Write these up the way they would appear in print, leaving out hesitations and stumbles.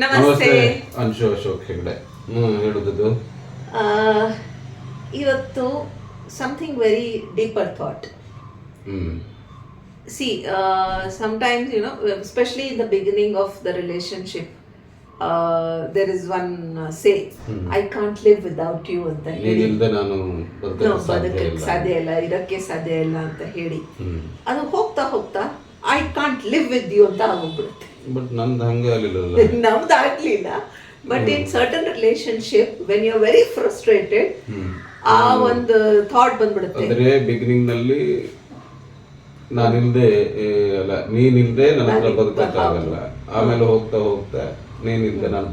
ನಮಸ್ತೆ ಅನ್ಶು ಅಶೋಕ್ ಹೆಗ್ಡೆ. ಹೇಳುವುದು ಇವತ್ತು something very deeper thought. C sometimes especially in the beginning of the relationship there is one say I can't live without you ಅಂತ ಹೇಳಿ, ನಾನು ಬದುಕಕ್ಕೆ ಸಾಧ್ಯ ಇಲ್ಲ, ಇರಕ್ಕೆ ಸಾಧ್ಯ ಇಲ್ಲ ಅಂತ ಹೇಳಿ ಅದು ಹೋಗ್ತಾ ಹೋಗ್ತಾ I can't live with you ಅಂತ ಆಗೋಗ್ಬಿಡುತ್ತೆ. ಬಟ್ ನಂದು ಹಂಗೆ ಆಗಲಿಲ್ಲ, ನಮ್ದು ಆಗ್ಲಿಲ್ಲ. But in certain relationship when you are very frustrated ಆ ಒಂದು ಥಾಟ್ ಬಂದ್ಬಿಡುತ್ತೆ. ಅಂದ್ರೆ ಬಿಗಿನಿಂಗ್ ನಲ್ಲಿ ನಾನಿಲ್ದೆ ಅಲ್ಲ, ನೀನಿಲ್ದೆ ನನ್ನ ಹತ್ರ ಬದುಕಕ್ಕಾಗಲ್ಲ. ಆಮೇಲೆ ಹೋಗ್ತಾ ಹೋಗ್ತಾ ನೀನಿಲ್ದೆ ನಾನು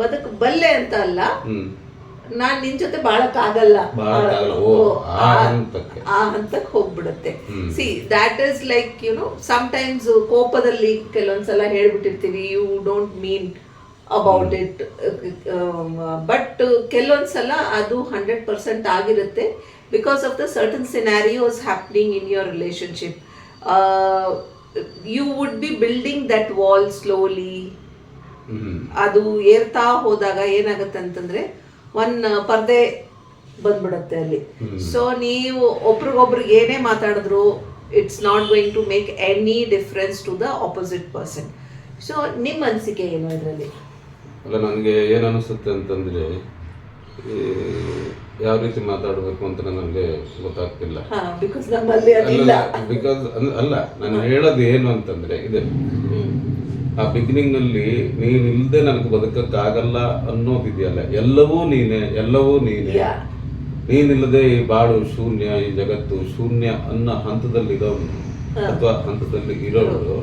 ಬದುಕಬಲ್ಲೆ ಅಂತ ಅಲ್ಲ, ನಾನ್ ನಿನ್ ಜೊತೆ ಬಾಳಕ್ಕಾಗಲ್ಲ, ಆ ಹಂತಕ್ಕೆ ಹೋಗ್ಬಿಡುತ್ತೆ. See that is like sometimes ಕೋಪದಲ್ಲಿ ಕೆಲವೊಂದ್ಸಲ ಹೇಳ್ಬಿಟ್ಟಿರ್ತೀವಿ you don't mean about it, but ಕೆಲವೊಂದ್ಸಲ ಅದು 100% ಆಗಿರುತ್ತೆ because of the certain scenarios happening in your relationship. You would be building that wall slowly. ಅದು ಏರ್ತಾ ಹೋದಾಗ ಏನಾಗುತ್ತೆ ಅಂತಂದ್ರೆ ಪರ್ದೆ ಬಂದ್ಬಿಡುತ್ತೆ ಅಲ್ಲಿ. ಸೊ ನೀವು ಒಬ್ರಿಗೊಬ್ರಿಗೆ ಏನೇ ಮಾತಾಡಿದ್ರು it's not going to make any difference to the opposite person. So ನಿಮ್ಮ ಅನಿಸಿಕೆ ಏನು ಇದರಲ್ಲಿ? ಅಲ್ಲ, ನನಗೆ ಏನು ಅನಿಸುತ್ತೆ ಅಂತಂದ್ರೆ ಯಾವ ರೀತಿ ಮಾತಾಡಬೇಕು ಅಂತ ನನಗೆ ಗೊತ್ತಾಗ್ತಿಲ್ಲ. ಬಿಕಾಸ್ ಅಲ್ಲ, ನಾನು ಹೇಳೋದು ಏನು ಅಂತಂದ್ರೆ ಇದೆ, ಆ ಬಿಗಿನಿಂಗ್ ನಲ್ಲಿ ನೀನಿಲ್ದೆ ನನಗೆ ಬದುಕಕ್ಕಾಗಲ್ಲ ಅನ್ನೋದಿದೆಯಲ್ಲ, ಎಲ್ಲವೂ ನೀನೇ, ನೀನಿಲ್ಲದೆ ಈ ಬಾಳು ಶೂನ್ಯ, ಈ ಜಗತ್ತು ಶೂನ್ಯ ಅನ್ನೋ ಹಂತದಲ್ಲಿ ಇರೋನು ಅಥವಾ ಹಂತದಲ್ಲಿ ಇರೋರು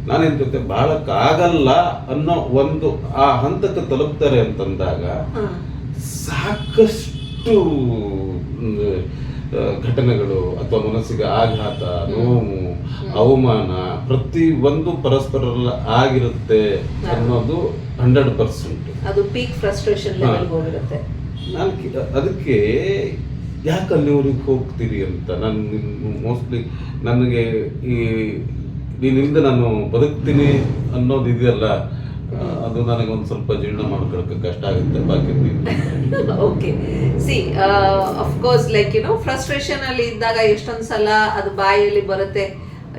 ನಾನಿನ ಜೊತೆ ಬಾಳಕ್ಕಾಗಲ್ಲ ಅನ್ನೋ ಒಂದು ಆ ಹಂತಕ್ಕೆ ತಲುಪ್ತಾರೆ ಅಂತಂದಾಗ ಸಾಕಷ್ಟು ಘಟನೆಗಳು ಅಥವಾ ಮನಸ್ಸಿಗೆ ಆಘಾತ, ನೋವು, ಅವಮಾನ ಪ್ರತಿ ಒಂದು ಪರಸ್ಪರ ಆಗಿರುತ್ತೆ ಅನ್ನೋದು 100%. ಅದು ಪೀಕ್ ಫ್ರಸ್ಟ್ರೇಷನ್ ಲೆವೆಲ್ ಹೋಗಿರುತ್ತೆ. ನಾನು ಅದಕ್ಕೆ ಯಾಕೆ ಅಲ್ಲಿವರೆಗೆ ಹೋಗ್ತೀರಿ ಅಂತ ನಾನು ಮೋಸ್ಟ್ಲಿ ನನಗೆ ಈ ನೀನಿಂದ ನಾನು ಬದುಕ್ತೀನಿ ಅನ್ನೋದು ಇದೆಯಲ್ಲ, ಅದು ನನಗೆ ಒಂದು ಸ್ವಲ್ಪ ಜೀರ್ಣ ಮಾಡ್ಕೊಳ್ಳೋಕೆ ಕಷ್ಟ ಆಗುತ್ತೆ. ಬಾಕಿ okay, C of course like frustration ಅಲ್ಲಿ ಇದ್ದಾಗ ಎಷ್ಟೊಂದು ಸಲ ಅದು ಬಾಯಲ್ಲಿ ಬರುತ್ತೆ,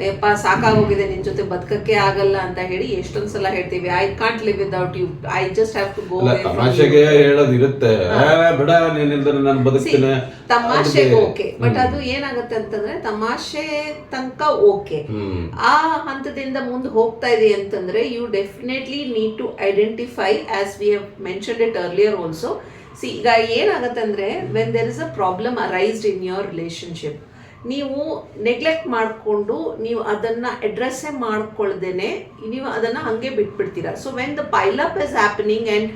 ಯಪ್ಪ ಸಾಕಾಗೋಗಿದೆ, ನಿನ್ ಜೊತೆ ಬದುಕಕ್ಕೆ ಆಗಲ್ಲ ಅಂತ ಹೇಳಿ ಎಷ್ಟೊಂದ್ ಸಲ ಹೇಳ್ತೀವಿ I can't live without you, I just have to go. ತಮಾಷೆಗೆ ಹೇಳೋದಿರುತ್ತೆ, ಬಿಡ ನೀನಿಲ್ದರೆ ನಾನು ಬದುಕ್ತೀನಿ, ತಮಾಷೆಗೆ ಓಕೆ. ಬಟ್ ಅದು ಏನಾಗುತ್ತೆ ಅಂತಂದ್ರೆ ತಮಾಷೆ ತನಕ ಓಕೆ, ಆ ಹಂತದಿಂದ ಮುಂದೆ ಹೋಗ್ತಾ ಇದೆ ಅಂತಂದ್ರೆ you definitely need to identify as we have mentioned it earlier also. See ಈಗ ಏನಾಗುತ್ತೆ ಅಂದ್ರೆ when there is a problem arised in your relationship, ನೀವು ನೆಗ್ಲೆಕ್ಟ್ ಮಾಡಿಕೊಂಡು ನೀವು ಅದನ್ನು ಅಡ್ರೆಸ್ಸೇ ಮಾಡ್ಕೊಳ್ದೇನೆ ನೀವು ಅದನ್ನು ಹಾಗೆ ಬಿಟ್ಬಿಡ್ತೀರಾ. So when the pile up is happening and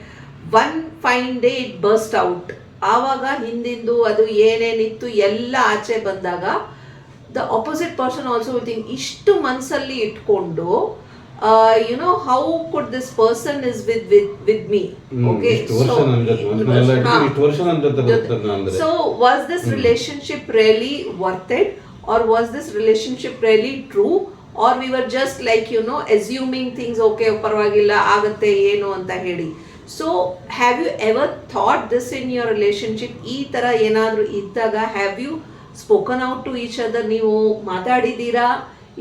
one fine day it burst out, ಆವಾಗ ಹಿಂದಿಂದು ಅದು ಏನೇನಿತ್ತು ಎಲ್ಲ ಆಚೆ ಬಂದಾಗ the opposite person also will think ಇಷ್ಟು ಮನಸ್ಸಲ್ಲಿ ಇಟ್ಕೊಂಡು how could this person is with me, okay, so was this relationship really worth it, or was this relationship really true, or we were just like assuming things, okay parvagilla agutte eno anta heli. So have you ever thought this in your relationship? ee tara enadru iddaga have you spoken out to each other? ನೀವು ಮಾತಾಡಿದೀರಾ?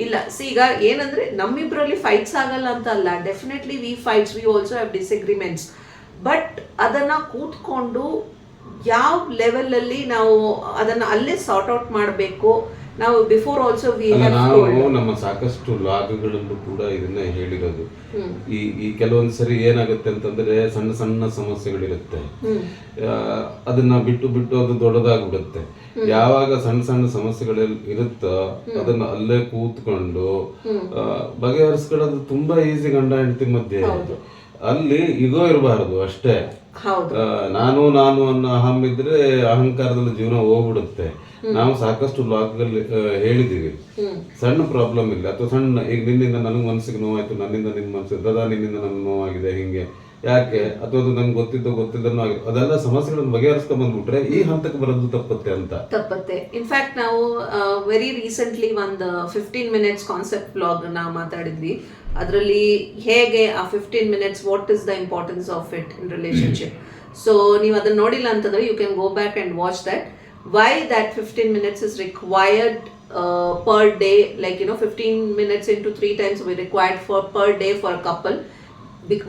ಇಲ್ಲ. C ಈಗ ಏನಂದ್ರೆ ನಮ್ಮಿಬ್ಬರಲ್ಲಿ fights ಆಗಲ್ಲ ಅಂತ ಅಲ್ಲ, definitely we fights, we also have disagreements, but ಅದನ್ನ ಕೂತ್ಕೊಂಡು ಯಾವ ಲೆವೆಲಲ್ಲಿ ನಾವು ಅದನ್ನ ಅಲ್ಲೇ ಸಾರ್ಟ್ ಔಟ್ ಮಾಡಬೇಕು ನಾವು ಬಿಫೋರ್ ಆಲ್ಸೋ ವಿ ನಾವು ನಮ್ಮ ಸಾಕಷ್ಟು ಲಾಗ್ಗಳಲ್ಲೂ ಕೂಡ ಇದನ್ನ ಹೇಳಿರೋದು. ಈ ಕೆಲವೊಂದ್ಸರಿ ಏನಾಗುತ್ತೆ ಅಂತಂದ್ರೆ ಸಣ್ಣ ಸಣ್ಣ ಸಮಸ್ಯೆಗಳಿರುತ್ತೆ, ಅದನ್ನ ಬಿಟ್ಟು ಬಿಟ್ಟು ಅದು ದೊಡ್ಡದಾಗ್ಬಿಡುತ್ತೆ. ಯಾವಾಗ ಸಣ್ಣ ಸಣ್ಣ ಸಮಸ್ಯೆಗಳು ಇರುತ್ತೋ ಅದನ್ನ ಅಲ್ಲೇ ಕೂತ್ಕೊಂಡು ಬಗೆಹರಿಸ್ಕೊಳ್ಳೋದು ತುಂಬಾ ಈಸಿ. ಗಂಡ ಹೆಂಡತಿ ಮಧ್ಯೆ ಅಲ್ಲಿ ಈಗೋ ಇರಬಾರದು ಅಷ್ಟೇ. ನಾನು ಅನ್ನೋ ಅಹಂ ಇದ್ರೆ ಅಹಂಕಾರದಲ್ಲಿ ಜೀವನ ಹೋಗ್ಬಿಡುತ್ತೆ. ನಾವು ಸಾಕಷ್ಟು ಲಾಗ್ಗಳಲ್ಲಿ ಹೇಳಿದೀವಿ, ಸಣ್ಣ ಪ್ರಾಬ್ಲಮ್ ಇಲ್ಲ ಅಥವಾ ಸಣ್ಣ ಈಗ ನಿನ್ನಿಂದ ನನಗೆ ಮನಸ್ಸಿಗೆ ನೋವಾಯ್ತು, ನನ್ನಿಂದ ನಿನ್ನ ಮನಸ್ಸಿಗೆ ನಿನ್ನಿಂದ ನನಗೆ ನೋವಾಗಿದೆ, ಹಿಂಗೆ ಯಾಕೆ ಅಥವಾ ಅದು ನನ್ಗೆ ಗೊತ್ತಿದ್ದನೋ ಅದೆಲ್ಲ ಸಮಸ್ಯೆಗಳನ್ನು ಬಗೆಹರಿಸ್ಕೊಂಡ್ ಬಂದ್ಬಿಟ್ರೆ ಈ ಹಂತಕ್ಕೆ ಬರೋದು ತಪ್ಪತ್ತೆ ಅಂತ. ತಪ್ಪತ್ತೆ. ಇನ್ಫ್ಯಾಕ್ಟ್ ನಾವು ವೆರಿ ರೀಸೆಂಟ್ಲಿ ಒಂದು 15 minutes ಕಾನ್ಸೆಪ್ಟ್ ಬ್ಲಾಗ್ ನಾವು ಮಾತಾಡಿದ್ವಿ. ಅದರಲ್ಲಿ ಹೇಗೆ ಆ 15 minutes what is the importance of it in relationship. So ನೀವು ಅದನ್ನ ನೋಡಿಲ್ಲ ಅಂತಂದ್ರೆ you can go back and watch that. Why that 15 minutes is required per day, like 15 minutes into 3 times we required for per day for a couple.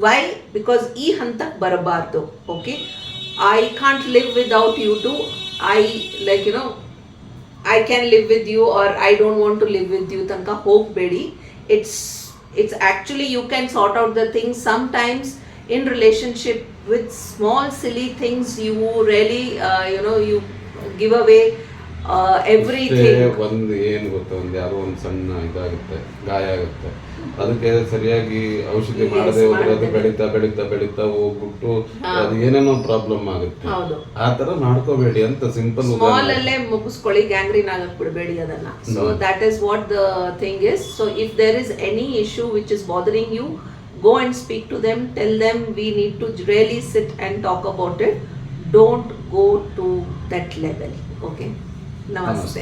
Why? Because ಈ ಹಂತಕ್ಕೆ ಬರಬಾರ್ದು. Okay, I can't live without you too. I can live with you or I don't want to live with you ತನಕ ಹೋಗಬೇಡಿ. It's actually you can sort out the things sometimes in relationship with small silly things. You really you give away everything. ಒಂದು ಏನು ಗೊತ್ತಾ, ಯಾರೋ ಒಂದು ಸಣ್ಣ ಇದಾಗುತ್ತೆ, ಗಾಯ ಆಗುತ್ತೆ, ಅದಕ್ಕೆ ಸರಿಯಾಗಿ ಔಷಧಿ ಮಾಡದೆ ಹೋದ್ರೆ ಅದು ಬೆಳೀತಾ ಹೋಗ್ಬಿಟ್ಟು ಅದು ಏನೇನೋ ಪ್ರಾಬ್ಲಮ್ ಆಗುತ್ತೆ. ಆ ತರ ಮಾಡ್ಕೋಬೇಡಿ ಅಂತ ಸಿಂಪಲ್ ಸ್ಮಾಲ್ ಅಲ್ಲೇ ಮುಗಿಸ್ಕೊಳ್ಳಿ, ಗ್ಯಾಂಗ್ರೀನ್ ಆಗಕ್ ಬಿಡಬೇಡಿ ಅದನ್ನ. So that is what the thing is. So if there is any issue which is bothering you, go and speak to them, tell them we need to really sit and talk about it. Don't go to that level. Okay, namaste.